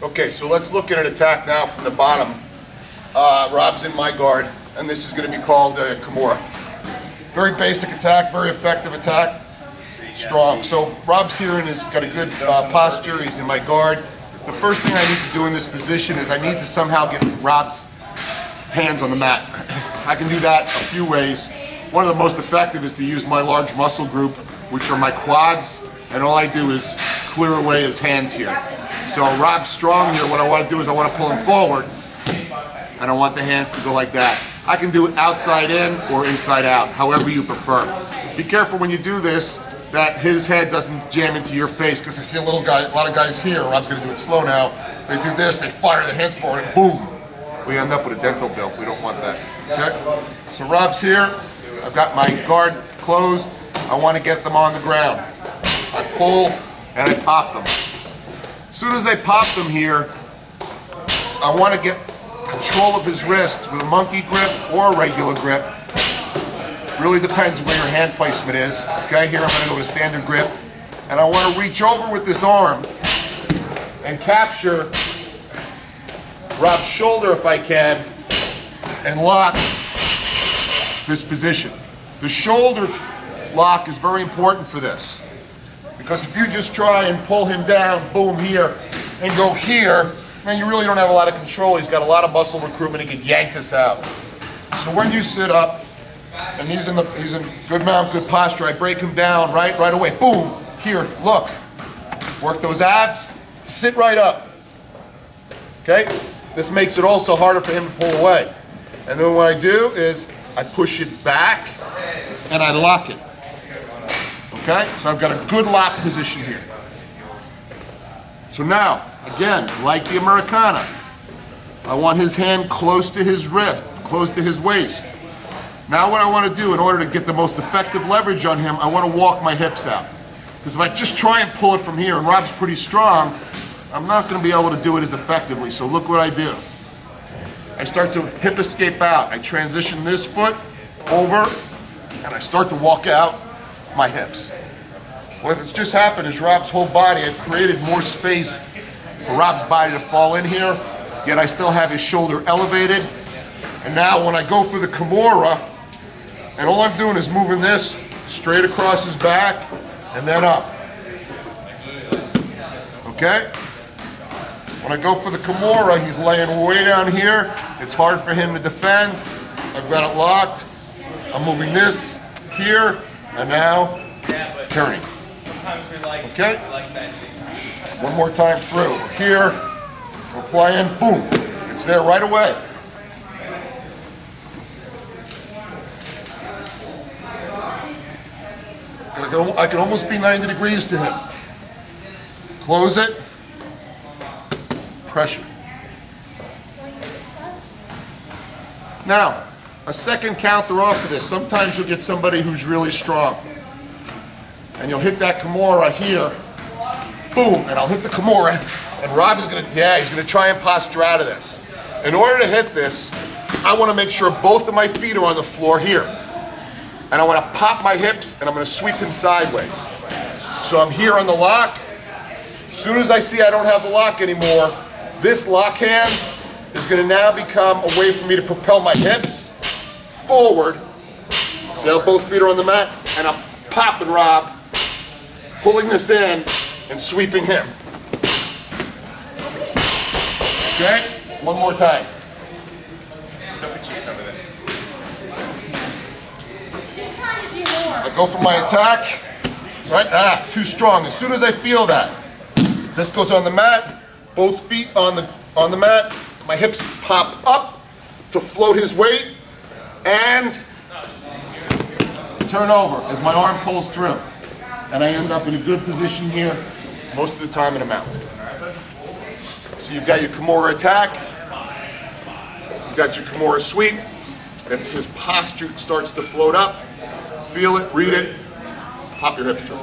Okay, so let's look at an attack now from the bottom. Rob's in my guard, and this is going to be called Kimura. Very basic attack, very effective attack, strong. So Rob's here and he's got a good posture, he's in my guard. The first thing I need to do in this position is I need to somehow get Rob's hands on the mat. I can do that a few ways. One of the most effective is to use my large muscle group, which are my quads, and all I do is clear away his hands here. So Rob's strong here. What I want to do is I want to pull him forward, and I want the hands to go like that. I can do it outside in or inside out, however you prefer. Be careful when you do this that his head doesn't jam into your face, because I see a lot of guys here. Rob's going to do it slow now. They do this, they fire their hands forward, and boom, we end up with a dental bill. We don't want that. Okay? So Rob's here. I've got my guard closed. I want to get them on the ground. I pull and I pop them. As soon as I pop them here, I want to get control of his wrist with a monkey grip or a regular grip. Really depends where your hand placement is. Okay, here I'm going to go with a standard grip. And I want to reach over with this arm and capture Rob's shoulder if I can and lock this position. The shoulder lock is very important for this, because if you just try and pull him down, boom, here, and go here, then you really don't have a lot of control. He's got a lot of muscle recruitment. He can yank this out. So when you sit up and he's in good mount, good posture, I break him down right away. Boom, here, look, work those abs, sit right up. Okay, this makes it also harder for him to pull away. And then what I do is I push it back and I lock it. Okay, so I've got a good lock position here. So now, again, like the Americana, I want his hand close to his wrist, close to his waist. Now what I want to do in order to get the most effective leverage on him, I want to walk my hips out. Because if I just try and pull it from here, and Rob's pretty strong, I'm not going to be able to do it as effectively. So look what I do. I start to hip escape out. I transition this foot over, and I start to walk out my hips. What's just happened is Rob's whole body, I've created more space for Rob's body to fall in here, yet I still have his shoulder elevated. And now when I go for the Kimura, and all I'm doing is moving this straight across his back and then up. Okay? When I go for the Kimura, he's laying way down here. It's hard for him to defend. I've got it locked. I'm moving this here, and now turning. Okay? One more time through. Here, we're playing, boom. It's there right away. I can almost be 90 degrees to him. Close it. Pressure. Now, a second counter off of this. Sometimes you'll get somebody who's really strong. And you'll hit that Kimura here. Boom, and I'll hit the Kimura. And Rob is he's gonna try and posture out of this. In order to hit this, I wanna make sure both of my feet are on the floor here. And I want to pop my hips, and I'm going to sweep him sideways. So I'm here on the lock. As soon as I see I don't have the lock anymore, this lock hand is going to now become a way for me to propel my hips forward. See how both feet are on the mat? And I'm popping Rob, pulling this in, and sweeping him. Okay? One more time. I go for my attack, right? Too strong. As soon as I feel that, this goes on the mat, both feet on the mat, my hips pop up to float his weight, and turn over as my arm pulls through. And I end up in a good position here most of the time in a mount. So you've got your Kimura attack, you've got your Kimura sweep. If his posture starts to float up, feel it, read it, pop your hips through.